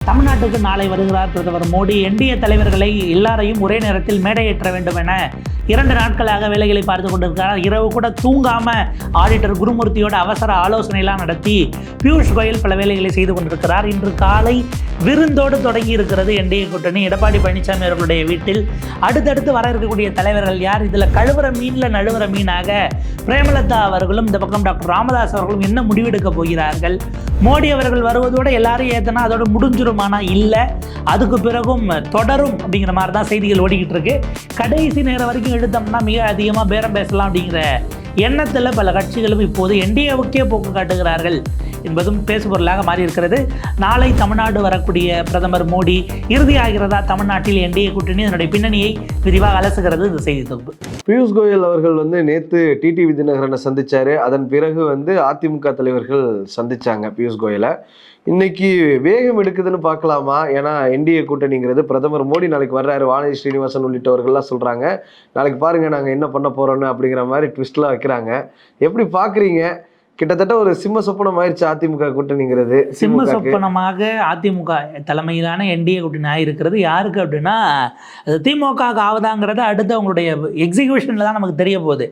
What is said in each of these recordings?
தமிழ்நாட்டுக்கு நாளை வருகிறார் பிரதமர் மோடி. என்டிஏ தலைவர்களை எல்லாரையும் ஒரே நேரத்தில் மேடையேற்ற வேண்டும் என 2 நாட்களாக வேலைகளை பார்த்து கொண்டிருக்கிறார். இரவு கூட தூங்காம ஆடிட்டர் குருமூர்த்தியோட அவசர ஆலோசனையெல்லாம் நடத்தி பியூஷ் கோயல் பல வேலைகளை செய்து கொண்டிருக்கிறார். இன்று காலை விருந்தோடு தொடங்கி இருக்கிறது என்டிஏ கூட்டணி. எடப்பாடி பழனிசாமி அவர்களுடைய வீட்டில் அடுத்தடுத்து வர இருக்கக்கூடிய தலைவர்கள் யார்? இதில் கழுவுற மீனில் நழுவுற மீனாக பிரேமலதா அவர்களும் இந்த பக்கம் டாக்டர் ராமதாஸ் அவர்களும் என்ன முடிவெடுக்க போகிறார்கள்? மோடி அவர்கள் வருவதோடு எல்லாரும் ஏத்தனா அதோட முடிஞ்சிருமானா இல்லை, அதுக்கு பிறகும் தொடரும் அப்படிங்கிற மாதிரி தான் செய்திகள் ஓடிக்கிட்டு இருக்கு. கடைசி நேரம் வரைக்கும் எடுத்தோம்னா மிக அதிகமாக பேரம் பேசலாம் அப்படிங்கிற எண்ணத்தில் பல கட்சிகளும் இப்போது என்டிஏவுக்கே போக்கு காட்டுகிறார்கள் என்பதும் பேசுபொருளாக மாறி இருக்கிறது. நாளை தமிழ்நாடு வரக்கூடிய பிரதமர் மோடி இறுதியாகிறதா தமிழ்நாட்டில் என்டிஏ கூட்டணி அதனுடைய பின்னணியை விரிவாக அலசுகிறது இந்த செய்தி தொகுப்பு. பியூஷ் கோயல் அவர்கள் நேற்று டிடிவி தினகரனை சந்திச்சாரு. அதன் பிறகு அதிமுக தலைவர்கள் சந்திச்சாங்க பியூஷ் கோயலை. இன்னைக்கு வேகம் எடுக்குதுன்னு பார்க்கலாமா? ஏன்னா என்டிஏ கூட்டணிங்கிறது பிரதமர் மோடி நாளைக்கு வர்றாரு, வானதி ஸ்ரீனிவாசன் உள்ளிட்டவர்கள்லாம் சொல்றாங்க நாளைக்கு பாருங்க நாங்கள் என்ன பண்ண போறோம்னு அப்படிங்கிற மாதிரி ட்விஸ்ட்லாம் வைக்கிறாங்க. எப்படி பார்க்குறீங்க? கிட்டத்தட்ட ஒரு சிம்ம சொப்பனம் ஆயிடுச்சு அதிமுக கூட்டணிங்கிறது. சிம்ம சொப்பனமாக அதிமுக தலைமையிலான என்டிஏ கூட்டணி ஆகிருக்கிறது. யாருக்கு அப்படின்னா அது திமுக ஆகுதாங்கிறது அடுத்து அவங்களுடைய எக்ஸிக்யூஷனில் தான் நமக்கு தெரிய போகுது.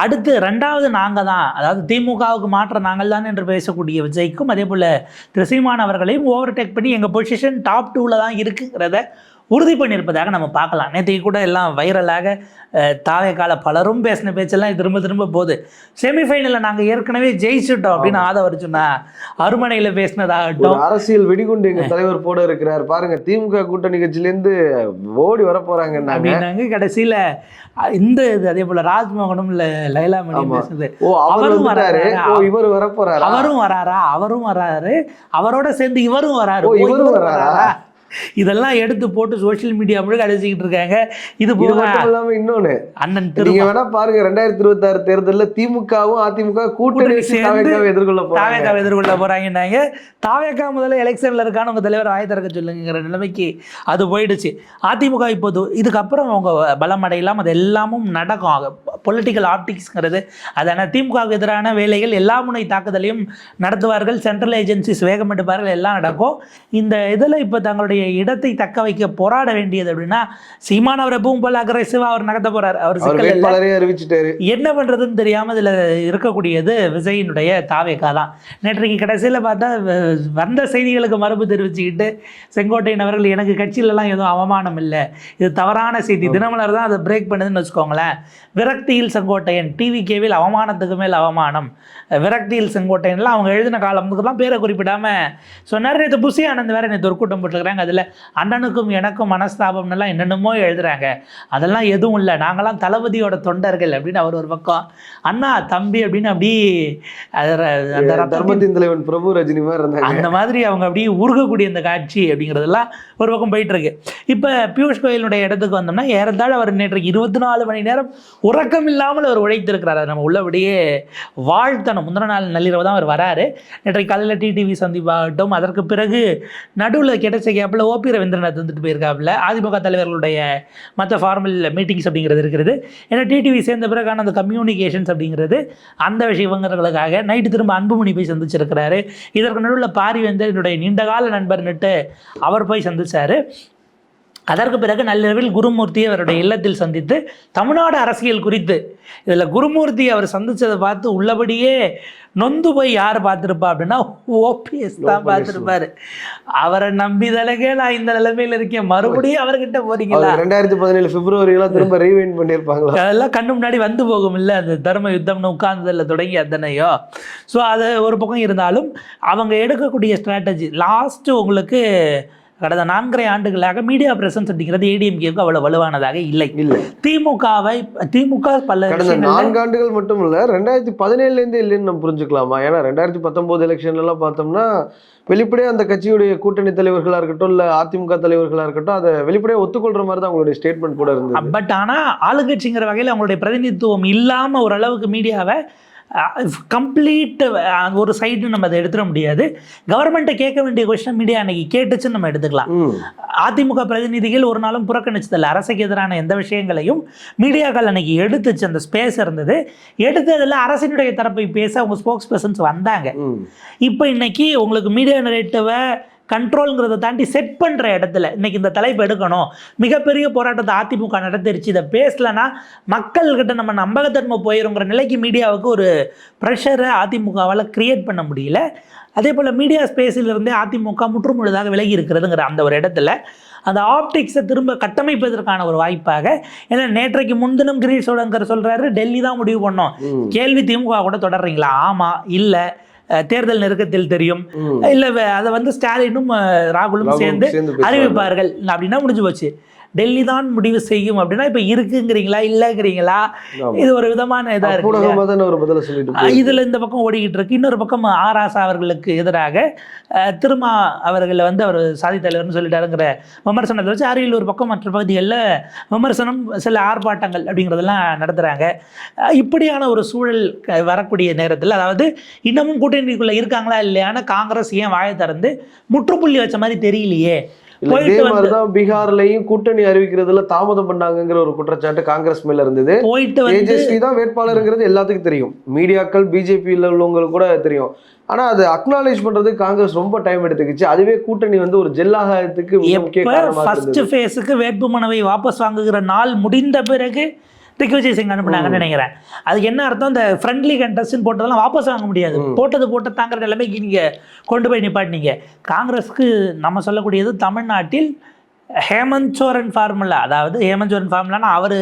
அடுத்து 2வது நாங்கள் தான், அதாவது திமுகவுக்கு மாற்ற நாங்கள் தான் என்று பேசக்கூடிய விஜய்க்கும் அதே போல் திரு சீமான் அவர்களையும் ஓவர்டேக் பண்ணி எங்கள் பொசிஷன் டாப் 2ல் தான் இருக்குங்கிறத உறுதி பண்ணியிருப்பதாக நம்ம பார்க்கலாம். நேற்றைக்கு கூட எல்லாம் வைரலாக தாவேக்கால பலரும் பேசின பேச்செல்லாம் திரும்ப திரும்ப போகுது. செமிஃபைனலில் நாங்கள் ஏற்கனவே ஜெயிச்சுட்டோம் அப்படின்னு ஆதவர் சொன்னா அருமனையில் பேசினதாகட்டும். அரசியல் வெடிகுண்டு எங்கள் தலைவர் போட இருக்கிறார் பாருங்க, திமுக கூட்டணி கட்சியிலேருந்து ஓடி வர போறாங்க அப்படின்னாங்க. கடைசியில் இந்த இது அதே போல ராஜ்மோகனும் லைலா மணியும் பேசுது. அவரும் வராரு, இவர் வர போறாரு, அவரும் வராரா, அவரும் வராரு, அவரோட சேர்ந்து இவரும் வராரு, இவரும் வராரா, இதெல்லாம் எடுத்து போட்டு சோசியல் மீடியா முழுக்க அடிச்சுக்கிட்டு இருக்காங்க. இது இல்லாம இன்னொன்னு அண்ணன் நீங்க வேணா பாருங்க, 2026 தேர்தலில் திமுகவும் அதிமுக கூட்டணி எதிர்கொள்ள போறாங்க. தாவேக்கா முதல்ல எலெக்ஷன்ல இருக்கான்னு உங்க தலைவர் வாய் திறக்க சொல்லுங்கிற நிலைமைக்கு அது போயிடுச்சு. அதிமுக இப்போது இதுக்கப்புறம் அவங்க பலம் அடையலாம், அது எல்லாமும் நடக்கும். பொலிட்டிக்கல் ஆப்டிக்ஸ்ங்கிறது அதான திமுகவுக்கு எதிரான வேலைகள் எல்லா முனை தாக்குதலையும் நடத்துவார்கள், சென்ட்ரல் ஏஜென்சிஸ் வேகம் எடுப்பார்கள், எல்லாம் நடக்கும். இந்த இதில் இப்போ தங்களுடைய இடத்தை தக்க வைக்க போராட வேண்டியது அப்படின்னா சீமான் அவர் எப்பவும் போல அக்ரெசிவா அவர் நகர்த்த போறார். அவர் அறிவிச்சிட்டாரு. என்ன பண்றதுன்னு தெரியாம இதுல இருக்கக்கூடியது விஜயினுடைய தாவேக்கா தான். நேற்றைக்கு கடைசியில் பார்த்தா வந்த செய்திகளுக்கு மறுப்பு தெரிவிச்சுக்கிட்டு செங்கோட்டையன் அவர்கள் எனக்கு கட்சியிலலாம் எதுவும் அவமானம் இல்லை, இது தவறான செய்தி, தினமலர் தான் அதை பிரேக் பண்ணுதுன்னு வச்சுக்கோங்களேன். விரக்தியில் செங்கோட்டையன், டிவிகேவில் அவமானத்துக்கு மேல் அவமானம், விரக்தியில் செங்கோட்டையன்லாம் அவங்க எழுதின காலத்துக்குலாம் பேரை குறிப்பிடாம சொன்னார். நேற்று புசி ஆனந்த் வேற நேற்று ஒரு கூட்டம் போட்டுருக்குறாங்க. அதில் அண்ணனுக்கும் எனக்கும் மனஸ்தாபம்லாம் என்னென்னமோ எழுதுறாங்க. அதெல்லாம் எதுவும் இல்லை, நாங்களாம் தளபதியோட தொண்டர்கள் அப்படின்னு அவர் ஒரு பக்கம், அண்ணா தம்பி அப்படின்னு அப்படி தர்மத்தின் தலைவன் பிரபு ரஜினி மாதிரி இருந்தாங்க. அந்த மாதிரி அவங்க அப்படியே உருகக்கூடிய இந்த காட்சி அப்படிங்கிறதெல்லாம் ஒரு பக்கம் போயிட்டு இருக்கு. இப்போ பியூஷ் கோயலுடைய இடத்துக்கு வந்தோம்னா ஏறத்தாழ அவர் நேற்றைக்கு 24 மணி நேரம் உறக்கம் இல்லாமல் அவர் உழைத்திருக்கிறார். நம்ம உள்ளபடியே வாழ்த்தணும். முந்தின நாள் நள்ளிரவு தான் அவர் வராரு. நேற்றைக்கு காலையில் டிடிவி சந்திப்பாகட்டும், அதற்கு பிறகு நடுவில் கிடைச்ச கேப்பில் ஓபி ரவீந்திரநாத் வந்துட்டு போயிருக்காப்புல. அதிமுக தலைவர்களுடைய மற்ற ஃபார்மல் மீட்டிங்ஸ் அப்படிங்கிறது இருக்கிறது. ஏன்னா டிடிவி சேர்ந்த பிறகான அந்த கம்யூனிகேஷன்ஸ் அப்படிங்கிறது அந்த விஷயங்களுக்காக நைட்டு திரும்ப அன்புமணி போய் சந்திச்சிருக்கிறாரு. இதற்கு நடுவில் பாரிவேந்தர் என்னுடைய நீண்டகால நண்பர்னுட்டு அவர் போய் சந்திச்சார். அதற்கு பிறகு நள்ளிரவில் குருமூர்த்தி அவருடைய இல்லத்தில் சந்தித்து தமிழ்நாடு அரசியல் குறித்து, இதில் குருமூர்த்தி அவர் சந்தித்ததை பார்த்து உள்ளபடியே நொந்து போய் யார் பார்த்துருப்பா அப்படின்னா ஓபிஎஸ் தான் பார்த்துருப்பாரு. அவரை நம்பி தானே நான் இந்த நிலைமையில் இருக்கேன், மறுபடியும் அவர்கிட்ட போறீங்களா? 2017 பிப்ரவரியெல்லாம் திரும்ப ரீவைண்ட் பண்ணியிருப்பாங்களா? அதெல்லாம் கண்ணு முன்னாடி வந்து போகும் இல்லை, அந்த தர்ம யுத்தம்னு உட்கார்ந்ததில் தொடங்கி அத்தனையோ. ஸோ அது ஒரு பக்கம் இருந்தாலும் அவங்க எடுக்கக்கூடிய ஸ்ட்ராட்டஜி லாஸ்ட்டு உங்களுக்கு கடந்த 4.5 ஆண்டுகளாக மீடியா பிரசன்ஸ் அப்படிங்கிறது ஏடிஎம்கேக்கு அவ்வளவு வலுவானதாக இல்லை. திமுக பல கடந்த 4 ஆண்டுகள் மட்டும் இல்லை, 2017 இல்லைன்னு நம்ம புரிஞ்சுக்கலாமா? ஏன்னா 2019 எலெக்ஷன்லாம் பார்த்தோம்னா வெளிப்படையாக அந்த கட்சியுடைய கூட்டணி தலைவர்களாக இருக்கட்டும், இல்லை அதிமுக தலைவர்களாக இருக்கட்டும், அதை வெளிப்படையாக ஒத்துக்கொள்கிற மாதிரி தான் அவங்களுடைய ஸ்டேட்மெண்ட் கூட இருந்தது. பட் ஆனால் ஆளுங்கட்சிங்கிற வகையில் அவங்களுடைய பிரதிநிதித்துவம் இல்லாமல் ஓரளவுக்கு மீடியாவை கம்ப்ளீட் ஒரு சைடு நம்ம அதை எடுத்துட முடியாது. கவர்மெண்ட்டை கேட்க வேண்டிய கொஸ்டின் மீடியா அன்னைக்கு கேட்டுச்சுன்னு நம்ம எடுத்துக்கலாம். அதிமுக பிரதிநிதிகள் ஒரு நாளும் புறக்கணிச்சதில்லை. அரசுக்கு எதிரான எந்த விஷயங்களையும் மீடியாக்கள் அன்னைக்கு எடுத்துச்சு, அந்த ஸ்பேஸ் இருந்தது. எடுத்ததில் அரசினுடைய தரப்பை பேச அவங்க ஸ்போக்ஸ் பர்சன்ஸ் வந்தாங்க. இப்போ இன்னைக்கு உங்களுக்கு மீடியா நரேட்டிவை கண்ட்ரோல்ங்கிறத தாண்டி செட் பண்ணுற இடத்துல இன்னைக்கு இந்த தலைப்பு எடுக்கணும், மிகப்பெரிய போராட்டத்தை அதிமுக நடத்திருச்சு, இதை பேசலைன்னா மக்கள்கிட்ட நம்ம நம்பகத்தன்மை போயிருங்கிற நிலைக்கு மீடியாவுக்கு ஒரு ப்ரெஷரை அதிமுகவால் கிரியேட் பண்ண முடியல. அதே போல் மீடியா ஸ்பேஸிலிருந்தே அதிமுக முற்றுமுழுதாக விலகி இருக்கிறதுங்கிற அந்த ஒரு இடத்துல அந்த ஆப்டிக்ஸை திரும்ப கட்டமைப்பதற்கான ஒரு வாய்ப்பாக, ஏன்னா நேற்றைக்கு முன்தினம் கிரீஷ் சோழங்கர் சொல்கிறாரு டெல்லி தான் முடிவு பண்ணோம், கேள்வி திமுக கூட தொடர்றீங்களா? ஆமாம், இல்லை, தேர்தல் நெருக்கத்தில் தெரியும், இல்லை அதை வந்து ஸ்டாலினும் ராகுலும் சேர்ந்து அறிவிப்பார்கள் அப்படின்னா முடிஞ்சு போச்சு. டெல்லி தான் முடிவு செய்யும் அப்படின்னா இப்போ இருக்குங்கிறீங்களா இல்லைங்கிறீங்களா? இது ஒரு விதமான இதாக இருக்கு. இதில் இந்த பக்கம் ஓடிக்கிட்டு இருக்கு. இன்னொரு பக்கம் ஆராசா அவர்களுக்கு எதிராக திருமா அவர்களை வந்து அவர் சாதி தலைவர்னு சொல்லிட்டாருங்கிற விமர்சனத்தை வச்சு அரியலூர் பக்கம் மற்ற பகுதிகளில் விமர்சனம், சில ஆர்ப்பாட்டங்கள் அப்படிங்கிறதெல்லாம் நடத்துகிறாங்க. இப்படியான ஒரு சூழல் வரக்கூடிய நேரத்தில், அதாவது இன்னமும் கூட்டணிக்குள்ளே இருக்காங்களா இல்லையானா காங்கிரஸ் ஏன் வாயை திறந்து முற்றுப்புள்ளி வச்ச மாதிரி தெரியலையே. பீகார்லயும் கூட்டணி அறிவிக்கிறதுல தாமதம் பண்ணாங்கிற ஒரு குற்றச்சாட்டு காங்கிரஸ் மேல இருந்தது. தேஜஸ்வி தான் வேட்பாளருங்கிறது எல்லாத்துக்கும் தெரியும், மீடியாக்கள் பிஜேபியில் உள்ளவங்களுக்கு கூட தெரியும். ஆனா அது அக்னாலேஜ் பண்றது காங்கிரஸ் ரொம்ப டைம் எடுத்துக்கிச்சு. அதுவே கூட்டணி வந்து ஒரு ஜெல்லாகிறதுக்கு முக்கிய காரணமா இருந்தது. ஃபர்ஸ்ட் ஃபேஸுக்கு வேட்புமனுவை வாபஸ் வாங்குகிற நாள் முடிந்த பிறகு திக்விஜய் சிங் அனுப்பினாங்கன்னு நினைக்கிறேன். அதுக்கு என்ன அர்த்தம்? இந்த ஃப்ரெண்ட்லி கண்டஸ்ட்னு போட்டதெல்லாம் வாபஸ் வாங்க முடியாது, போட்டு தாங்கிற நிலைமைக்கு நீங்கள் கொண்டு போய் நிப்பாட்டினீங்க. காங்கிரஸுக்கு நம்ம சொல்லக்கூடியது தமிழ்நாட்டில் ஹேமந்த் சோரன் ஃபார்முலா, அதாவது ஹேமந்த் சோரன் ஃபார்முலானா அவர்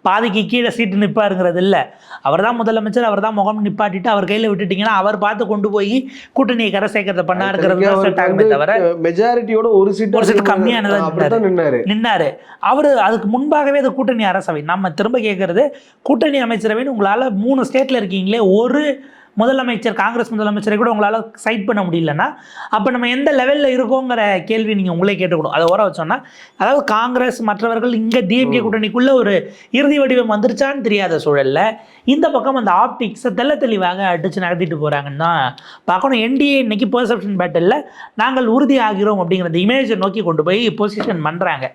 பாதிக்கு கீழே சீட்டு நிற்பாருங்கிறது இல்லை. அவர் தான் முதலமைச்சர், அவர் தான் முகம் நிப்பாட்டிட்டு அவர் கையில் விட்டுட்டிங்கன்னா அவர் பார்த்து கொண்டு போய் கூட்டணியை கரை சேர்க்கறத பண்ணாருங்கிறது தவிர மெஜாரிட்டியோட ஒரு சீட்டு கம்மியானதான் நின்னாரு. அவர் அதுக்கு முன்பாகவே அது கூட்டணி அரசவை. நம்ம திரும்ப கேட்கறது, கூட்டணி அமைச்சரவைன்னு உங்களால் 3 ஸ்டேட்டில் இருக்கீங்களே, ஒரு முதலமைச்சர் காங்கிரஸ் முதலமைச்சரை கூட உங்களால் சைட் பண்ண முடியலன்னா அப்போ நம்ம எந்த லெவலில் இருக்கோங்கிற கேள்வி நீங்கள் உங்களே கேட்டுக்கணும். அதை ஓர வச்சோன்னா, அதாவது காங்கிரஸ் மற்றவர்கள் இங்கே டிஎம்கே கூட்டணிக்குள்ளே ஒரு இறுதி வடிவம் வந்துருச்சான்னு தெரியாத சூழலில் இந்த பக்கம் அந்த ஆப்டிக்ஸை தெளிவாக அடித்து நடத்திட்டு போகிறாங்கன்னு தான் பார்க்கணும். என்டிஏ இன்னைக்கு பெர்செப்ஷன் பேட்டில் நாங்கள் உறுதி ஆகிறோம் அப்படிங்கிற அந்த இமேஜை நோக்கி கொண்டு போய் பொசிஷன் பண்ணுறாங்க.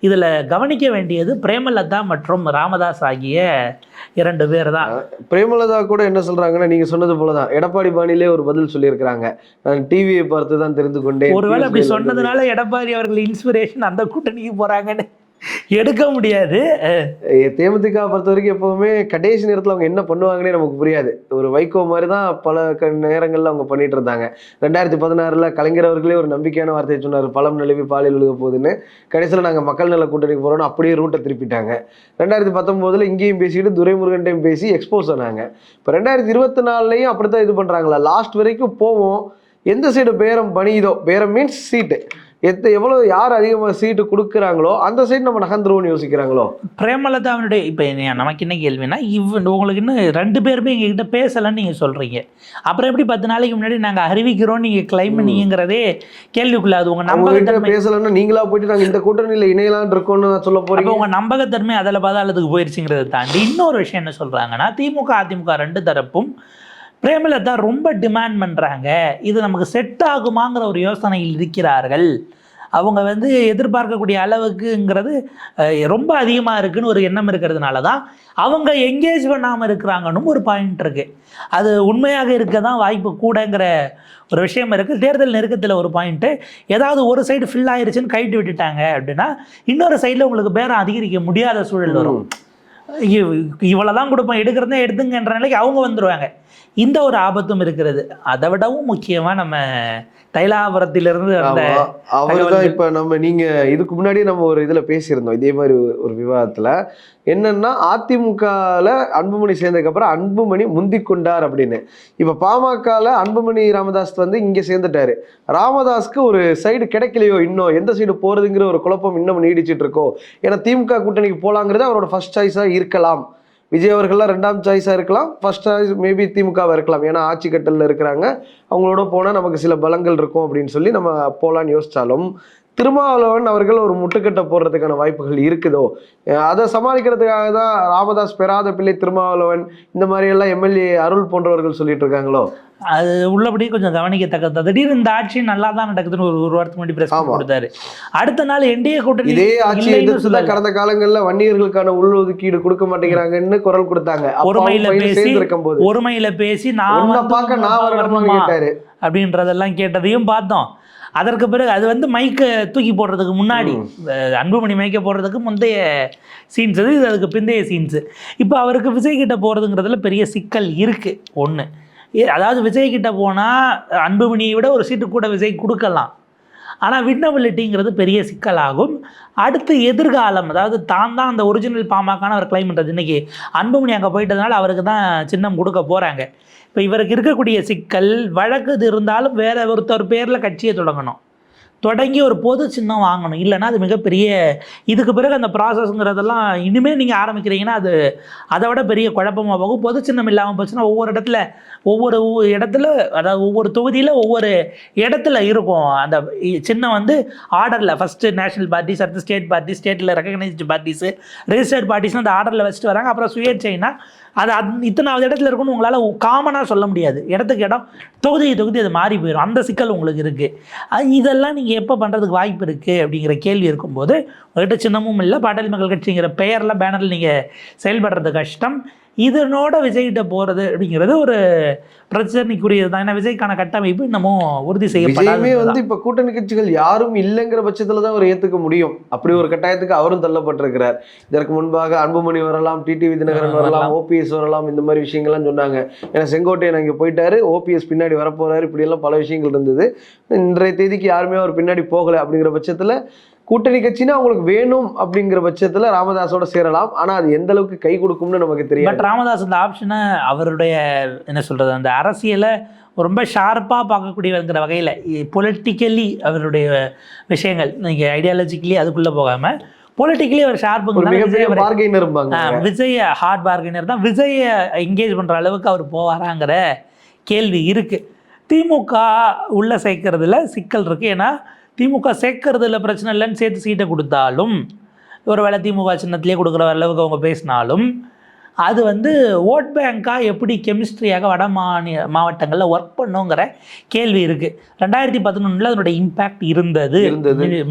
இதில் கவனிக்க வேண்டியது பிரேமலதா மற்றும் ராமதாஸ் ஆகிய 2 பேர் தான். பிரேமலதா கூட என்ன சொல்றாங்கன்னா, நீங்க சொன்னது போலதான் எடப்பாடி பாணியிலே ஒரு பதில் சொல்லியிருக்கிறாங்க. நான் டிவியை பார்த்து தான் தெரிந்து கொண்டேன். ஒருவேளை அப்படி சொன்னதுனால எடப்பாடி அவர்கள் இன்ஸ்பிரேஷன் அந்த கூட்டணிக்கு போறாங்கன்னு எடுக்க முடியாது. தேமுதிக பொறுத்த வரைக்கும் எப்பவுமே கடைசி நேரத்தில் அவங்க என்ன பண்ணுவாங்கன்னே நமக்கு புரியாது. ஒரு வைகோ மாதிரி தான் பல நேரங்கள்ல அவங்க பண்ணிட்டு இருந்தாங்க. 2016 கலைஞர் அவர்களே ஒரு நம்பிக்கையான வார்த்தையை சொன்னார், பழம் நழுவி பாலில் விழுக போகுதுன்னு. கடைசியில் நாங்கள் மக்கள் நல கூட்டணிக்கு போறோம்னு அப்படியே ரூட்டை திருப்பிட்டாங்க. 2019 இங்கேயும் பேசிக்கிட்டு துரைமுருகன்டையும் பேசி எக்ஸ்போஸ் ஆனாங்க. இப்போ 2024 அப்படித்தான் இது பண்றாங்களா? லாஸ்ட் வரைக்கும் போவோம், எந்த சைடு பேரம் பணியுதோ, பேரம் மீன்ஸ் சீட்டு எவ்வளோ யார் அதிகமாக சீட்டு கொடுக்குறாங்களோ அந்த சைடு நம்ம நகர்ந்துருவோம்னு யோசிக்கிறாங்களோ. பிரேமலதாவுடைய இப்போ நமக்கு என்ன கேள்வினா, உங்களுக்கு இன்னும் 2 பேருமே எங்ககிட்ட பேசலைன்னு நீங்கள் சொல்கிறீங்க, அப்புறம் எப்படி 10 நாளைக்கு முன்னாடி நாங்கள் அறிவிக்கிறோம் நீங்கள் கிளைம் பண்ணீங்கிறதே கேள்விக்குள்ளாது. உங்கள் நம்பகத்தன்மை பேசலைன்னா நீங்களா போயிட்டு நாங்கள் இந்த கூட்டணியில் இணையலான் இருக்கோம்னு சொல்ல போகிறீங்க. உங்கள் நம்பகத்தன்மை அதில் பாதாளத்துக்கு போயிடுச்சுங்கிறத தாண்டி இன்னொரு விஷயம் என்ன சொல்கிறாங்கன்னா, திமுக அதிமுக 2 தரப்பும் பிரேமலதா ரொம்ப டிமாண்ட் பண்ணுறாங்க, இது நமக்கு செட் ஆகுமாங்கிற ஒரு யோசனையில் இருக்கிறார்கள். அவங்க வந்து எதிர்பார்க்கக்கூடிய அளவுக்குங்கிறது ரொம்ப அதிகமாக இருக்குன்னு ஒரு எண்ணம் இருக்கிறதுனால தான் அவங்க எங்கேஜ் பண்ணாமல் இருக்கிறாங்கன்னு ஒரு பாயிண்ட் இருக்குது. அது உண்மையாக இருக்க தான் வாய்ப்பு கூடங்கிற ஒரு விஷயம் இருக்குது. தேர்தல் நெருக்கத்தில் ஒரு பாயிண்ட்டு, ஏதாவது ஒரு சைடு ஃபில் ஆயிடுச்சுன்னு கைட்டு விட்டுட்டாங்க அப்படின்னா இன்னொரு சைடில் உங்களுக்கு பேரம் அதிகரிக்க முடியாத சூழல் வரும். இவ்வளோதான் கொடுப்போம், எடுக்கிறதே எடுத்துங்கன்ற நிலைக்கு அவங்க வந்துடுவாங்க. இந்த ஒரு ஆபத்தும் இருக்கிறது. அதை விடவும் முக்கியமாக நம்ம தைலாபுரத்திலிருந்து அவர்தான் இப்போ நீங்க இதுக்கு முன்னாடியே நம்ம ஒரு இதுல பேசியிருந்தோம் இதே மாதிரி ஒரு விவாதத்துல. என்னன்னா, அதிமுகவில் அன்புமணி சேர்ந்ததுக்கு அப்புறம் அன்புமணி முந்தி கொண்டார் அப்படின்னு. இப்ப பாமகவில் அன்புமணி ராமதாஸ் வந்து இங்க சேர்ந்துட்டாரு. ராமதாஸ்க்கு ஒரு சைடு கிடைக்கலையோ, இன்னும் எந்த சைடு போறதுங்கிற ஒரு குழப்பம் இன்னும் நீடிச்சிட்டு இருக்கோ. ஏன்னா திமுக கூட்டணிக்கு போலாங்கிறது அவரோட ஃபர்ஸ்ட் சாய்ஸா இருக்கலாம். விஜய் அவர்கள்லாம் 2ஆம் சாய்ஸாக இருக்கலாம், ஃபர்ஸ்ட் சாய்ஸ் மேபி திமுகவாக இருக்கலாம். ஏன்னா ஆட்சி கட்டலில் இருக்கிறாங்க, அவங்களோட போனால் நமக்கு சில பலங்கள் இருக்கும் அப்படின்னு சொல்லி நம்ம போகலான்னு யோசித்தாலும், திருமாவளவன் அவர்கள் ஒரு முட்டுக்கட்டை போடுறதுக்கான வாய்ப்புகள் இருக்குதோ, அதை சமாளிக்கிறதுக்காக தான் ராமதாஸ் பெறாத பிள்ளை திருமாவளவன் இந்த மாதிரி எல்லாம் எம்எல்ஏ அருள் போன்றவர்கள் சொல்லிட்டு இருக்காங்களோ. அது உள்ளபடியே கொஞ்சம் கவனிக்கத்தக்கது. திடீர்னு இந்த ஆட்சி நல்லா தான் நடக்குதுன்னு ஒரு வாரத்துக்கு முன்னாடி பிரஸ் கொடுத்தாரு. அடுத்த நாள் என்டிஏ கூட்டணி இதே ஆட்சி கடந்த காலங்கள்ல வன்னியர்களுக்கான உள்ஒதுக்கீடு கொடுக்க மாட்டேங்கிறாங்கன்னு குரல் கொடுத்தாங்க. ஒருமையில பேசி நான் பார்க்க நான் வரணும்னு கேட்டாரு அப்படின்றதெல்லாம் கேட்டதையும் பார்த்தோம். அதற்கு பிறகு அது வந்து மைக்கை தூக்கி போடுறதுக்கு முன்னாடி அன்புமணி மைக்கை போடுறதுக்கு முந்தைய சீன்ஸ் இது அதுக்கு பிந்தைய சீன்ஸு. இப்போ அவருக்கு விஜய் கிட்ட போகிறதுங்கிறதுல பெரிய சிக்கல் இருக்குது. ஒன்று, அதாவது விஜய் கிட்ட போனால் அன்புமணியை விட ஒரு சீட்டு கூட விஜய் கொடுக்கலாம். ஆனால் வின்னபிலிட்டிங்கிறது பெரிய சிக்கலாகும். அடுத்து எதிர்காலம், அதாவது தான் அந்த ஒரிஜினல் பாமகன்னு அவர் கிளைம் பண்ணுறது. இன்றைக்கி அன்புமணி அங்கே போயிட்டதுனால அவருக்கு தான் சின்னம் கொடுக்க போகிறாங்க. இப்போ இவருக்கு இருக்கக்கூடிய சிக்கல், வழக்கு இது இருந்தாலும் வேற ஒருத்தர் பேரில் கட்சியை தொடங்கி ஒரு பொது சின்னம் வாங்கணும். இல்லைன்னா அது மிகப்பெரிய, இதுக்கு பிறகு அந்த ப்ராசஸ்ங்கிறதெல்லாம் இனிமேல் நீங்கள் ஆரம்பிக்கிறீங்கன்னா அது அதை விட பெரிய குழப்பமாக போகும். பொது சின்னம் இல்லாமல் போச்சுன்னா ஒவ்வொரு இடத்துல அதாவது ஒவ்வொரு தொகுதியில் ஒவ்வொரு இடத்துல இருக்கும் அந்த சின்னம் வந்து ஆர்டரில். ஃபஸ்ட்டு நேஷனல் பார்ட்டிஸ், அடுத்து ஸ்டேட் பார்ட்டிஸ், ஸ்டேட்டில் ரெகக்னைஸ்டு பார்ட்டிஸு, ரெஜிஸ்டர்ட் பார்ட்டிஸ்னு அந்த ஆர்டரில் வச்சுட்டு வராங்க. அப்புறம் சுயேட்சைனா அது இத்தனாவது இடத்துல இருக்குன்னு உங்களால் காமனாக சொல்ல முடியாது. இடத்துக்கு இடம், தொகுதி அது மாறி போயிடும். அந்த சிக்கல் உங்களுக்கு இருக்குது. இதெல்லாம் நீங்கள் எப்போ பண்ணுறதுக்கு வாய்ப்பு இருக்குது அப்படிங்கிற கேள்வி இருக்கும்போது உங்கள்கிட்ட சின்னமும் இல்லை, பாட்டாளி மக்கள் கட்சிங்கிற பெயரில் பேனரில் நீங்கள் செயல்படுறது கஷ்டம். இதனோட விஜய்கிட்ட போகிறது அப்படிங்கிறது ஒரு பிரச்சனைக்குரியது தான். ஏன்னா விஜய்க்கான கட்டமைப்பு இன்னமும் உறுதி செய்யப்படாது. வந்து இப்போ கூட்டணி கட்சிகள் யாரும் இல்லைங்கிற பட்சத்தில் தான் அவர் ஏற்றுக்க முடியும். அப்படி ஒரு கட்டாயத்துக்கு அவரும் தள்ளப்பட்டிருக்கிறார். இதற்கு முன்பாக அன்புமணி வரலாம், டிடிவி தினகரன் வரலாம், ஓபிஎஸ் வரலாம், இந்த மாதிரி விஷயங்கள்லாம் சொன்னாங்க. ஏன்னா செங்கோட்டையன் அங்கே போயிட்டாரு, ஓபிஎஸ் பின்னாடி வரப்போறாரு, இப்படியெல்லாம் பல விஷயங்கள் இருந்தது. இன்றைய தேதிக்கு யாருமே அவர் பின்னாடி போகலை. அப்படிங்கிற பட்சத்தில் கூட்டணி கட்சினா அவங்களுக்கு வேணும் அப்படிங்கிற பட்சத்தில் ராமதாஸோட சேரலாம். ஆனால் அது எந்த அளவுக்கு கை கொடுக்கும்னு நமக்கு தெரியும். பட் ராமதாஸ் அந்த ஆப்ஷனை அவருடைய என்ன சொல்கிறது, அந்த அரசியலை ரொம்ப ஷார்ப்பாக பார்க்கக்கூடியவங்கிற வகையில் பொலிட்டிக்கலி அவருடைய விஷயங்கள், நீங்கள் ஐடியாலஜிக்கலி அதுக்குள்ளே போகாமல் பொலிட்டிக்கலி அவர் ஷார்ப்புங்க. விஜய் ஹார்ட் பார்கெனர் தான். விஜயை என்கேஜ் பண்ணுற அளவுக்கு அவர் போவாராங்கிற கேள்வி இருக்குது. திமுக உள்ளே சேர்க்கறதுல சிக்கல் இருக்குது. ஏன்னா திமுக சேர்க்கறதுல பிரச்சனை இல்லைன்னு சேர்த்து சீட்டை கொடுத்தாலும், ஒரு வேளை திமுக சின்னத்திலே கொடுக்குற அளவுக்கு அவங்க பேசினாலும், அது வந்து ஓட் பேங்காக எப்படி கெமிஸ்ட்ரியாக வட மாவட்டங்களில் ஒர்க் பண்ணுங்கிற கேள்வி இருக்குது. 2011 அதனுடைய இம்பேக்ட் இருந்தது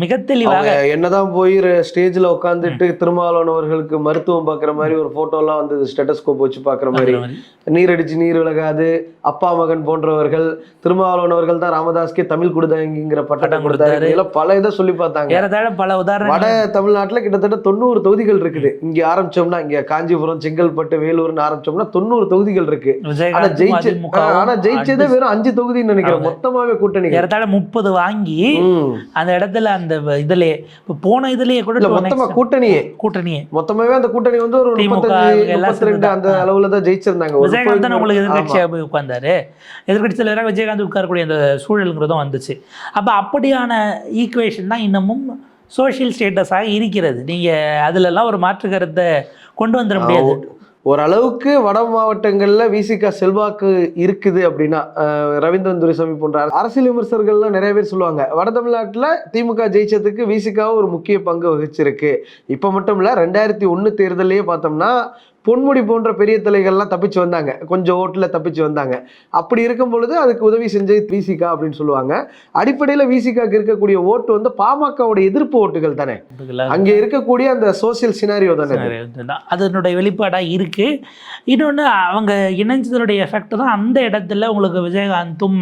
மிக தெளிவாக. என்னதான் போய் ஸ்டேஜில் உட்காந்துட்டு திருமாவளவன் அவர்களுக்கு மருத்துவம் பார்க்குற மாதிரி ஒரு ஃபோட்டோலாம் வந்து ஸ்டெட்டஸ்கோப் வச்சு பார்க்குற மாதிரி, நீர் அடிச்சு நீர் விலகாது, அப்பா மகன் போன்றவர்கள், திருமாவளவன் அவர்கள் தான் ராமதாஸ்கே தமிழ் கொடுதாங்கிற பட்டம் கொடுத்தாரு, பல இதை சொல்லி பார்த்தாங்க. பல உதாரணம். வட தமிழ்நாட்டில் கிட்டத்தட்ட 90 தொகுதிகள் இருக்குது. இங்கே ஆரம்பிச்சோம்னா இங்கே காஞ்சிபுரம், செங்கல்பட்டு, வேலூர்னு ஆரம்பிச்சோம்னா 90 தொகுதிகள் இருக்கு. ஆனா ஜெயிச்சதே வெறும் 5 தொகுதின்னு நினைக்கிறேன். மொத்தமாவே கூட்டணி 30 வாங்கி அந்த இடத்துல அந்த இதுலயே போன இதுலயே கூட மொத்தமா கூட்டணியே மொத்தமாவே அந்த கூட்டணி வந்து ஒரு 32 அந்த அளவுல தான் ஜெயிச்சிருந்தாங்க. விஜயகாந்த் தான் உங்களுக்கு எதிர்கட்சியா போய் உட்கார்ந்தாரு. எதிர்கட்சி தலைவராக விஜயகாந்த் உட்காரக்கூடிய அந்த சூழலுங்கிறதும் வந்துச்சு. அப்ப அப்படியான ஈக்குவேஷன் தான் இன்னமும் சோஷியல் ஸ்டேட்டஸாக இருக்கிறது. நீங்கள் அதிலெல்லாம் ஒரு மாற்று கருத்தை கொண்டு வந்துட முடியாது. ஓரளவுக்கு வட மாவட்டங்களில் விசிக செல்வாக்கு இருக்குது அப்படின்னா, ரவீந்திரன் துரைசாமி போன்ற அரசியல் விமர்சகர்கள்லாம் நிறைய பேர் சொல்லுவாங்க, வட தமிழ்நாட்டில் திமுக ஜெயிச்சதுக்கு விசிகாவும் ஒரு முக்கிய பங்கு வகிச்சிருக்கு. இப்போ மட்டும் இல்லை, 2001 தேர்தலையே பார்த்தோம்னா பொன்முடி போன்ற பெரிய தலைகள்லாம் தப்பிச்சு வந்தாங்க, கொஞ்சம் ஓட்டில் தப்பிச்சு வந்தாங்க. அப்படி இருக்கும் பொழுது அதுக்கு உதவி செஞ்சது விசிகா அப்படின்னு சொல்லுவாங்க. அடிப்படையில் விசிகாக்கு இருக்கக்கூடிய ஓட்டு வந்து பாமகவோட எதிர்ப்பு ஓட்டுகள் தானே, அங்கே இருக்கக்கூடிய அந்த சோசியல் சினாரியோ தானே, அதனுடைய வெளிப்பாடாக இருக்கு. இன்னொன்று, அவங்க இணைஞ்சதனுடைய எஃபெக்ட் தான் அந்த இடத்துல உங்களுக்கு விஜயகாந்தும்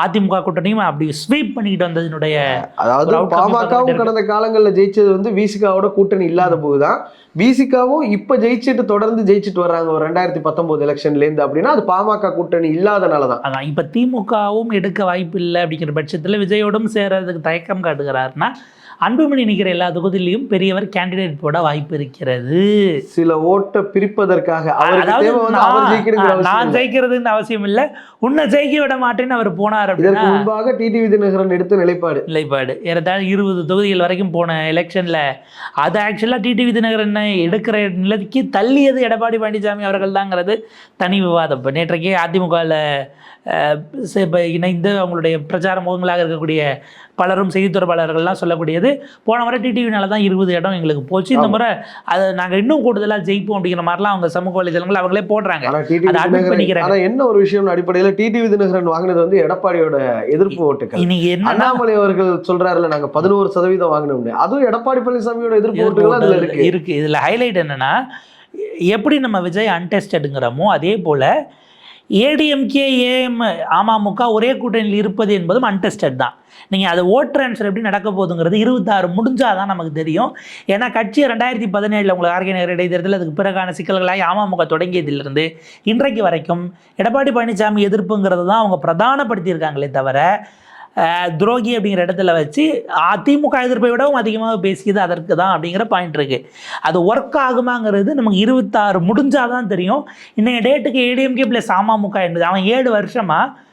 அதிமுக கூட்டணியும் அப்படி ஸ்வீப் பண்ணிக்கிட்டு வந்ததுனுடைய, அதாவது பாமகவும் கடந்த காலங்களில் ஜெயிச்சது வந்து விசிகாவோட கூட்டணி இல்லாத போதுதான். விசிகாவும் இப்போ ஜெயிச்சுட்டு தொடர்ந்து ஜெயிச்சுட்டு வர்றாங்க ஒரு 2019 எலெக்ஷன்லேருந்து. அப்படின்னா அது பாமக கூட்டணி இல்லாதனால தான். அதான் இப்போ திமுகவும் எடுக்க வாய்ப்பு இல்லை அப்படிங்கிற பட்சத்தில் விஜயோடும் சேரதுக்கு தயக்கம் காட்டுகிறாருன்னா, அன்புமணி நிற்கிற எல்லா தொகுதியிலையும் பெரியவர் கேண்டிடேட் போட வாய்ப்பு இருக்கிறது. சில ஓட்டை பிரிப்பதற்காக. நான் ஜெயிக்கிறதுன்னு அவசியம் இல்லை, உன்னை ஜெயிக்க விட மாட்டேன்னு அவர் போனார். இதற்கு முன்பாக டிடிவி தினகரன் எடுத்த நிலைப்பாடு ஏறத்தாழ 20 தொகுதிகள் வரைக்கும் போன எலெக்ஷனில் அது ஆக்சுவலாக டிடிவி தினகரனை எடுக்கிற நிலைக்கு தள்ளியது எடப்பாடி பழனிசாமி அவர்கள் தாங்கிறது தனி விவாதம். இப்போ நேற்றைக்கே அதிமுகவில் இணைந்து அவங்களுடைய பிரச்சார முகங்களாக இருக்கக்கூடிய பலரும் செய்தி தொடர்பாளர்கள்லாம் சொல்லக்கூடியது, போன முறை டிடிவினால தான் 20 இடம் எங்களுக்கு போச்சு, இந்த முறை அதை நாங்கள் இன்னும் கூடுதலாக ஜெயிப்போம் அப்படிங்கிற மாதிரிலாம் அவங்க சமூக வலைதளங்கள் அவங்களே போடுறாங்க. என்ன ஒரு விஷயம், அடிப்படையில் டிடிவி தினகரன் வாங்கினது வந்து எடப்பாடியோட எதிர்ப்பு ஓட்டுகள். இன்னைக்கு அண்ணாமலை அவர்கள் சொல்றாருல, நாங்கள் 11% வாங்கினோம், அதுவும் எடப்பாடி பழனிசாமியோட எதிர்ப்பு ஓட்டுகள் அதுல இருக்கு. இதுல ஹைலைட் என்னன்னா, எப்படி நம்ம விஜய் அன்டெஸ்டடுங்கிறோமோ அதே போல ஏடிஎம்கே ஏஎம் அமமுக ஒரே கூட்டணியில் இருப்பது என்பதும் அன்டெஸ்டட் தான். நீங்கள் அது ஓட் ட்ரான்ஸ்ஃபர் எப்படி நடக்க போகுதுங்கிறது 26 முடிஞ்சால் தான் நமக்கு தெரியும். ஏன்னா கட்சியை 2017 உங்களுக்கு ஆர்கே நகர் இடைத்தேர்தல் அதுக்கு பிறகான சிக்கல்களாக அமமுக தொடங்கியதிலிருந்து இன்றைக்கு வரைக்கும் எடப்பாடி பழனிசாமி எதிர்ப்புங்கிறது தான் அவங்க பிரதானப்படுத்தியிருக்காங்களே தவிர துரோகி அப்படிங்கிற இடத்துல வச்சு அதிமுக எதிர்ப்பை விடவும் அதிகமாக பேசியது அதற்கு தான் அப்படிங்கிற பாயிண்ட் இருக்குது. அது ஒர்க் ஆகுமாங்கிறது நமக்கு 26 முடிஞ்சால் தான் தெரியும். இன்றைய டேட்டுக்கு ஏடிஎம்கே ப்ளஸ் அமமுக என்பது அவன் 7 வருஷமாக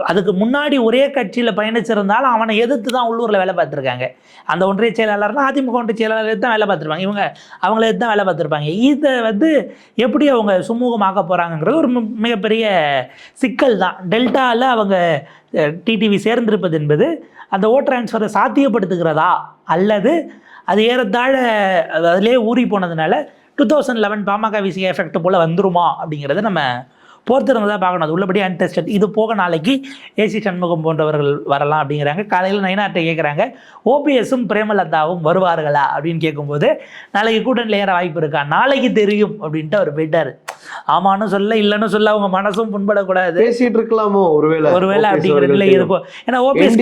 அதுக்கு முன்னாடி ஒரே கட்சியில் பயணிச்சிருந்தாலும் அவனை எதிர்த்து தான் உள்ளூரில் வேலை பார்த்துருக்காங்க. அந்த ஒன்றிய செயலாளர்னா அதிமுக ஒன்றிய செயலாளர் தான் வேலை பார்த்துருப்பாங்க, இவங்க அவங்கள தான் வேலை பார்த்துருப்பாங்க. இதை எப்படி அவங்க சுமூகமாக்க போகிறாங்கங்கிறது ஒரு மிகப்பெரிய சிக்கல் தான். டெல்டாவில் அவங்க டிடிவி சேர்ந்திருப்பது என்பது அந்த ஓட் ட்ரான்ஸ்ஃபரை சாத்தியப்படுத்துகிறதா அல்லது அது ஏறத்தாழ அதிலே ஊறி போனதுனால 2011 பாமக விசிக எஃபெக்ட் போல் வந்துருமா அப்படிங்கிறத நம்ம பொறுத்திருந்ததாக பார்க்கணும். அது உள்ளபடி அன்டெஸ்டட். இது போக நாளைக்கு ஏசி சண்முகம் போன்றவர்கள் வரலாம் அப்படிங்கிறாங்க. காலையில் நயினார்ட்ட கேட்குறாங்க ஓபிஎஸும் பிரேமலதாவும் வருவார்களா அப்படின்னு கேட்கும்போது நாளைக்கு கூட்டணியில் ஏற வாய்ப்பு இருக்கா, நாளைக்கு தெரியும் அப்படின்ட்டு அவர் போயிட்டார். ஆமான்னு சொல்ல இல்லைன்னு சொல்ல அவங்க மனசும் புண்படக்கூடாது, பேசிட்டு இருக்கலாமோ ஒருவேளை அப்படிங்கிற நிலை இருக்கும். ஏன்னா ஓபிஎஸ்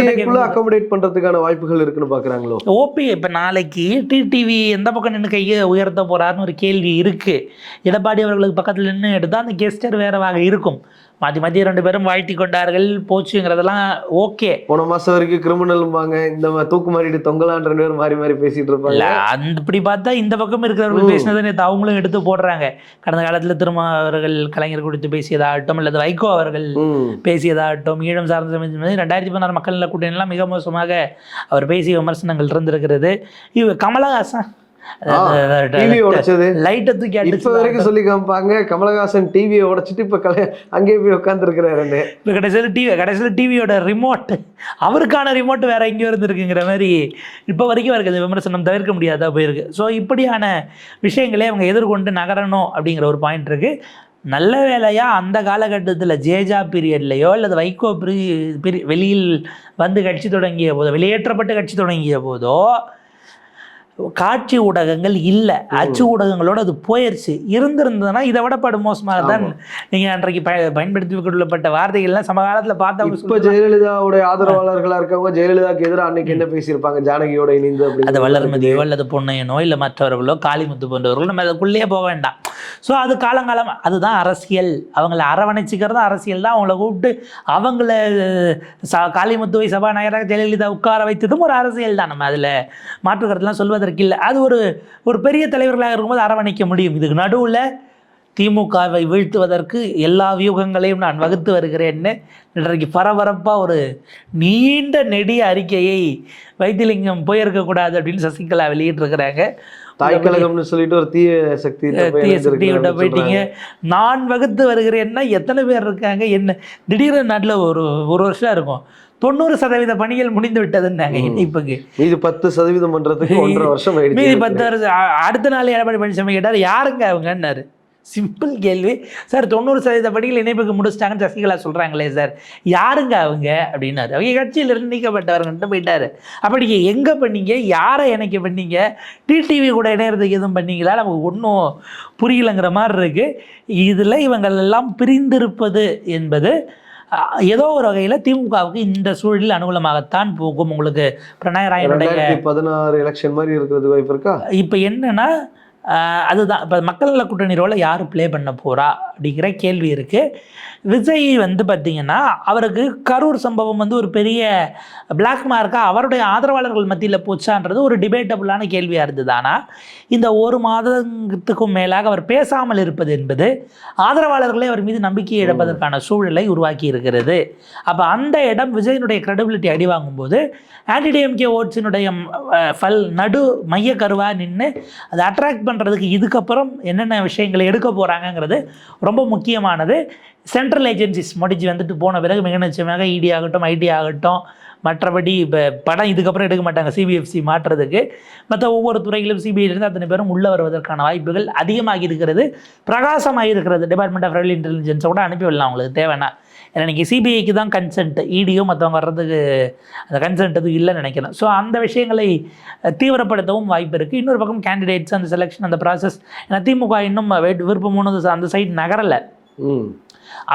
அகாமடேட் பண்றதுக்கான வாய்ப்புகள் இருக்குன்னு பாக்குறாங்களோ. ஓபி இப்போ நாளைக்கு டிடிவி எந்த பக்கம் நின்று கையை உயர்த்த போறாருன்னு ஒரு கேள்வி இருக்கு. எடப்பாடி அவர்களுக்கு பக்கத்தில் நின்று எடுத்தால் அந்த கெஸ்டர் வேறவாக இருக்கும். மாற்றி மாற்றி 2 பேரும் வாழ்த்தி கொண்டார்கள் போச்சுங்கிறதெல்லாம் ஓகே. போன மாசம் வரைக்கும் கிரிமினல்பாங்க, இந்த தூக்கு மாறிட்டு தொங்கலான் 2 பேரும் மாறி மாறி பேசிட்டு இருப்பாங்க. அந்த இப்படி பார்த்தா இந்த பக்கம் இருக்கிறவர்கள் பேசினதை நேற்று அவங்களும் எடுத்து போடுறாங்க. கடந்த காலத்தில் திரும்ப அவர்கள் கலைஞர் கொடுத்து பேசியதாகட்டும் அல்லது வைகோ அவர்கள் பேசியதாகட்டும் ஈழம் சார்ந்த 2016 மக்கள் நல கூட்டணிலாம் மிக மோசமாக அவர் பேசிய விமர்சனங்கள் இருந்திருக்கிறது. கமலஹாசன் டிவியை உடைச்சது லைட்டை தூக்கி இப்ப வரைக்கும் சொல்லி காமிப்பாங்க. கமலஹாசன் டிவியை உடைச்சிட்டு இப்ப அங்கேயே போய் உட்கார்ந்து இருக்கிறாரு. இப்போ கடைசியில் டிவியோட ரிமோட் அவருக்கான ரிமோட் வேற எங்கேயோ இருந்திருக்குங்கிற மாதிரி இப்போ வரைக்கும் இருக்குது. விமர்சனம் தவிர்க்க முடியாதா போயிருக்கு. ஸோ இப்படியான விஷயங்களே அவங்க எதிர்கொண்டு நகரணும் அப்படிங்கிற ஒரு பாயிண்ட் இருக்கு. நல்ல வேலையாக அந்த காலகட்டத்தில் ஜேஜா பீரியட்லையோ அல்லது வைகோ வெளியில் வந்து கட்சி தொடங்கிய போதோ வெளியேற்றப்பட்டு கட்சி தொடங்கிய போதோ காட்சி ஊடகங்கள் இல்லை, அச்சு ஊடகங்களோட அது போயிடுச்சு. இருந்திருந்ததுன்னா இதை விட படு மோசமாக தான் நீங்கள் அன்றைக்கு பயன்படுத்தி கொள்ளப்பட்ட வார்த்தைகள்லாம் சமகாலத்தில் பார்த்தா. இப்போ ஜெயலலிதாவுடைய ஆதரவாளர்களாக இருக்கவங்க ஜெயலலிதாவுக்கு எதிராக அன்னைக்கு என்ன பேசியிருப்பாங்க, ஜானகியோட இணைந்து அப்படி அது வளர்மதியோ அல்லது பொன்னையனோ இல்லை மற்றவர்களோ காளிமுத்து போன்றவர்களோ நம்ம அதுக்குள்ளேயே போக வேண்டாம். ஸோ அது காலங்காலம் அதுதான் அரசியல். அவங்கள அரவணைச்சிக்கிறதும் அரசியல் தான். அவங்கள கூப்பிட்டு அவங்கள காளிமுத்துவை சபாநாயகராக ஜெயலலிதா உட்கார வைத்ததும் ஒரு அரசியல் தான். நம்ம அதில் மாற்றுக்கிறதுலாம் சொல்வதற்கு இல்லை. அது ஒரு பெரிய தலைவர்களாக இருக்கும்போது அரவணைக்க முடியும். இதுக்கு நடுவில் திமுகவை வீழ்த்துவதற்கு எல்லா வியூகங்களையும் நான் வகுத்து வருகிறேன்னு இன்றைக்கு பரபரப்பாக ஒரு நீண்ட நெடிய அறிக்கையை வைத்திலிங்கம் போயிருக்கக்கூடாது அப்படின்னு சசிகலா வெளியிட்டிருக்கிறாங்க. தாய்க்கழகம்னு சொல்லிட்டு ஒரு தீய சக்தியோட போயிட்டீங்க. நான் வகுத்து வருகிறேன்னா எத்தனை பேர் இருக்காங்க என்ன? திடீர்னு நாட்டில் ஒரு வருஷம் இருக்கும் 90% பணிகள் முடிந்து விட்டதுன்னாங்க. இணைப்புக்கு இது 10% பண்றதுக்கு 1.5 வருஷம் மீதி 10 வருஷம். அடுத்த நாள் எடப்பாடி பழனிசாமி கேட்டார் யாருங்க அவங்கன்னாரு. சிம்பிள் கேள்வி சார். 90% பணிகள் இணைப்புக்கு முடிச்சிட்டாங்கன்னு சசிகலா சொல்கிறாங்களே சார், யாருங்க அவங்க அப்படின்னாரு. அவங்க கட்சியிலிருந்து நீக்கப்பட்டவர்கிட்ட போயிட்டாரு. அப்படி எங்கே பண்ணீங்க, யாரை இணைக்க பண்ணீங்க, டிடிவி கூட இணையறதுக்கு எதுவும் பண்ணீங்களா, நமக்கு ஒன்றும் புரியலைங்கிற மாதிரி இருக்குது. இதில் இவங்களெல்லாம் பிரிந்திருப்பது என்பது ஏதோ ஒரு வகையில் திமுகவுக்கு இந்த சூழலில் அனுகூலமாகத்தான் போகும். உங்களுக்கு பிரணயராயனுடைய 16 எலெக்ஷன் மாதிரி இருக்கிறது வாய்ப்பு இருக்கா? இப்போ என்னன்னா அதுதான் இப்போ மக்கள் நல கூட்டணி ரோலை யார் ப்ளே பண்ண போகிறா அப்படிங்கிற கேள்வி இருக்குது. விஜய் பார்த்திங்கன்னா அவருக்கு கரூர் சம்பவம் ஒரு பெரிய பிளாக் மார்க்காக அவருடைய ஆதரவாளர்கள் மத்தியில் போச்சான்றது ஒரு டிபேட்டபுளான கேள்வியாக இருந்தது. ஆனால் இந்த 1 மாதத்துக்கும் மேலாக அவர் பேசாமல் இருப்பது என்பது ஆதரவாளர்களே அவர் மீது நம்பிக்கை இழப்பதற்கான சூழலை உருவாக்கி இருக்கிறது. அப்போ அந்த இடம் விஜயனுடைய கிரெடிபிலிட்டி அடி வாங்கும்போது ஆன்டிடிஎம்கே ஓட்ஸினுடைய நடு மைய கருவாக நின்று அதை அட்ராக்ட் பண்ணுறதுக்கு இதுக்கப்புறம் என்னென்ன விஷயங்களை எடுக்க போகிறாங்கங்கிறது ரொம்ப முக்கியமானது. சென்ட்ரல் ஏஜென்சிஸ் முடிஞ்சு போன பிறகு மிக நிச்சயமாக இடி ஆகட்டும் ஐடி ஆகட்டும் மற்றபடி இப்போ படம் இதுக்கப்புறம் எடுக்க மாட்டாங்க சிபிஎஃப்சி மாற்றுறதுக்கு. மற்ற ஒவ்வொரு துறையிலும் சிபிஐலேருந்து அத்தனை பேரும் உள்ளே வருவதற்கான வாய்ப்புகள் அதிகமாகி இருக்கிறது, பிரகாசமாக இருக்கிறது. டிபார்ட்மெண்ட் ஆஃப் ரெவல் இன்டெலிஜென்ஸை கூட அனுப்பிவிடலாம் அவங்களுக்கு தேவைன்னா. ஏன்னா இன்றைக்கி சிபிஐக்கு தான் கன்சென்ட், இடியும் மற்றவங்க வர்றதுக்கு அந்த கன்சென்ட் எதுவும் இல்லைன்னு நினைக்கிறேன். ஸோ அந்த விஷயங்களை தீவிரப்படுத்தவும் வாய்ப்பு இருக்குது. இன்னொரு பக்கம் கேண்டிடேட்ஸ் அந்த செலெக்ஷன் அந்த ப்ராசஸ், ஏன்னா திமுக இன்னும் விருப்பமானது அந்த சைடு நகரலை.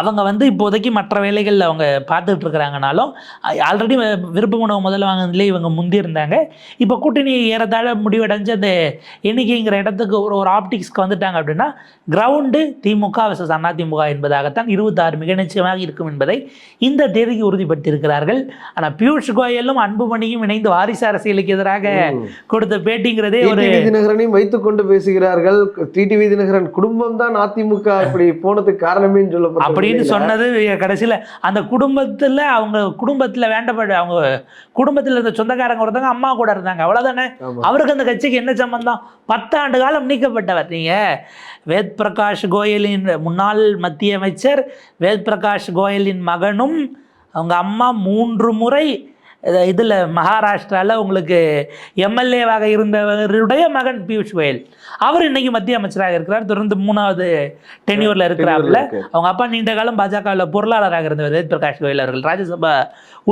அவங்க வந்து இப்போதைக்கு மற்ற வேலைகளில் அவங்க பார்த்துட்டு இருக்கிறாங்கனாலும் ஆல்ரெடி விருப்ப மனு முதல்ல வாங்கினதுலேயே இவங்க முந்தி இருந்தாங்க. இப்போ கூட்டணி ஏறத்தாழ முடிவடைஞ்சு அந்த எண்ணிக்கைங்கிற இடத்துக்கு ஒரு ஆப்டிக்ஸ்க்கு வந்துட்டாங்க அப்படின்னா கிரவுண்டு திமுக vs அதிமுக என்பதாகத்தான் 26 மிக நிச்சயமாக இருக்கும் என்பதை இந்த தேதிக்கு உறுதிப்படுத்தியிருக்கிறார்கள். ஆனால் பியூஷ் கோயலும் அன்புமணியும் இணைந்து வாரிசு அரசியலுக்கு எதிராக கொடுத்த பேட்டிங்கிறதே ஒரு தினகரனையும் வைத்துக் கொண்டு பேசுகிறார்கள். டிடிவி தினகரன் குடும்பம் தான் அதிமுக இப்படி போனதுக்கு காரணமே சொல்லப்படும் அப்படின்னு சொன்னது கடைசியில் அந்த குடும்பத்தில் அவங்க குடும்பத்தில் வேண்டப்பட அவங்க குடும்பத்தில் இருந்த சொந்தக்காரங்க ஒருத்தவங்க அம்மா கூட இருந்தாங்க, அவ்வளோதானே. அவருக்கு அந்த கட்சிக்கு என்ன சம்பந்தம்? 10 ஆண்டு காலம் நீக்கப்பட்டவர். நீங்கள் வேத் பிரகாஷ் கோயலின் முன்னாள் மத்திய அமைச்சர் வேத் பிரகாஷ் கோயலின் மகனும் அவங்க அம்மா 3 முறை இதில் மகாராஷ்டிராவில் உங்களுக்கு எம்எல்ஏவாக இருந்தவருடைய மகன் பியூஷ் கோயல், அவர் இன்னைக்கு மத்திய அமைச்சராக இருக்கிறார். தொடர்ந்து 3வது டென்யூரில் இருக்கிறாப்புல. அவங்க அப்பா நீண்ட காலம் பாஜகவில் பொருளாளராக இருந்தவர் வேத் பிரகாஷ் கோயல் அவர்கள், ராஜ்யசபா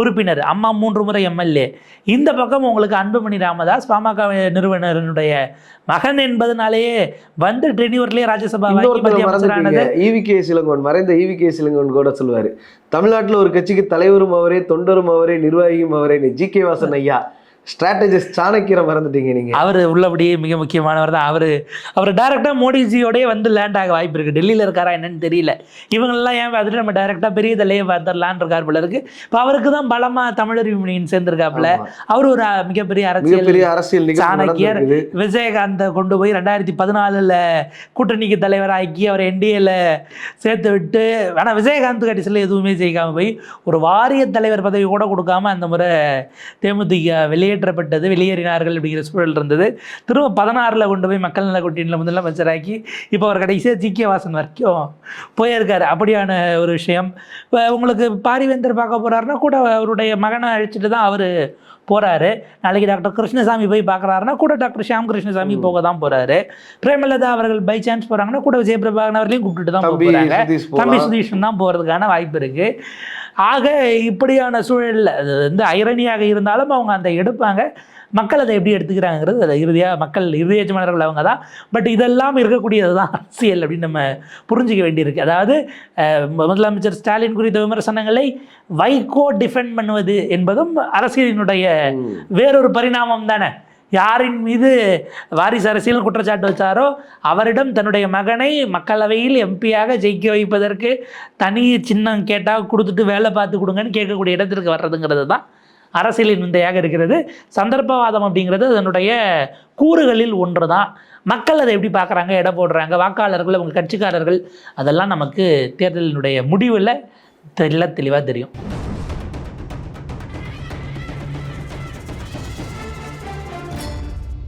உறுப்பினர். அம்மா 3 முறை எம்எல்ஏ. இந்த பக்கம் உங்களுக்கு அன்புமணி ராமதாஸ் பாமக நிறுவனருடைய மகன் என்பதனாலேயே வந்து டென்யூர்லேயே ராஜ்யசபா ஈவிகே சிலங்கோன், மறைந்த ஈவிகே சிலங்கோன் கூட சொல்லுவார், தமிழ்நாட்டில் ஒரு கட்சிக்கு தலைவரும் அவரே, தொண்டரும் அவரே, நிர்வாகியும் அவரே. ஜி.கே. வாசன் ஐயா ஸ்ட்ராட்டஜிஸ்ட் சாணக்கியரை மறந்துட்டீங்க நீங்க. அவர் உள்ளபடியே மிக முக்கியமானவர் தான். அவர் டைரெக்டாக மோடிஜியோடய வந்து லேண்ட் ஆக வாய்ப்பு இருக்குது. டெல்லியில் இருக்காரா என்னன்னு தெரியல. இவங்களெல்லாம் ஏன் பார்த்துட்டு நம்ம டைரெக்டாக பெரிய தலையை பார்த்துடலான் இருக்கார் போல இருக்கு. இப்போ அவருக்கு தான் பலமாக தமிழர் யூனியன் சேர்ந்திருக்காப்புல. அவர் ஒரு மிகப்பெரிய அரசியல் சாணக்கியர். விஜயகாந்தை கொண்டு போய் 2014 கூட்டணிக்கு தலைவராக்கி அவர் என்டிஏல சேர்த்து விட்டு, ஆனால் விஜயகாந்த் கட்சியில் எதுவுமே செய்யாமல் போய் ஒரு வாரிய தலைவர் பதவி கூட கொடுக்காம அந்த முறை தேமுதிக வெளியேற்றப்பட்டது, வெளியேறினார்கள் அப்படிங்கிற சூழல் இருந்தது. திரும்ப 16 கொண்டு போய் மக்கள் நல கூட்டணியில் முதலமைச்சராக்கி இப்போ அவர் கடைசியாக ஜி.கே. வாசன் வரைக்கும் போயிருக்காரு. அப்படியான ஒரு விஷயம். இப்போ உங்களுக்கு பாரிவேந்தர் பார்க்க போகிறாருன்னா கூட அவருடைய மகனை அழைச்சிட்டு தான் அவர் போகிறாரு. நாளைக்கு டாக்டர் கிருஷ்ணசாமி போய் பார்க்குறாருன்னா கூட டாக்டர் ஷியாம் கிருஷ்ணசாமி போக தான் போகிறாரு. பிரேமலதா அவர்கள் பை சான்ஸ் போகிறாங்கன்னா கூட விஜயபிரபாகரன் அவர்களையும் கூப்பிட்டுட்டு தான் போகிறாங்க. தம்பி சுதீஷன் தான் போகிறதுக்கான வாய்ப்பு இருக்குது. ஆக இப்படியான சூழலில் அது வந்து ஐரணியாக இருந்தாலும் அவங்க அந்த எடுப்பாங்க. மக்கள் அதை எப்படி எடுத்துக்கிறாங்கிறது அதை இறுதியாக மக்கள் இறுதியேற்றமானவர்கள் அவங்க தான். பட் இதெல்லாம் இருக்கக்கூடியது தான் அரசியல் அப்படின்னு நம்ம புரிஞ்சிக்க வேண்டியிருக்கு. அதாவது முதலமைச்சர் ஸ்டாலின் குறித்த விமர்சனங்களை வைகோ டிஃபெண்ட் பண்ணுவது என்பதும் அரசியலினுடைய வேறொரு பரிணாமம் தானே. யாரின் மீது வாரிசு அரசியல் குற்றச்சாட்டு வச்சாரோ அவரிடம் தன்னுடைய மகனை மக்களவையில் எம்பியாக ஜெயிக்க வைப்பதற்கு தனி சின்னம் கேட்டால் கொடுத்துட்டு வேலை பார்த்து கொடுங்கன்னு கேட்கக்கூடிய இடத்திற்கு வர்றதுங்கிறது தான் அரசியலின் விந்தையாக இருக்கிறது. சந்தர்ப்பவாதம் அப்படிங்கிறது அதனுடைய கூறுகளில் ஒன்று தான். மக்கள் அதை எப்படி பார்க்குறாங்க, எடை போடுறாங்க, வாக்காளர்கள், அவங்க கட்சிக்காரர்கள், அதெல்லாம் நமக்கு தேர்தலினுடைய முடிவில் தெளிவாக தெரியும்.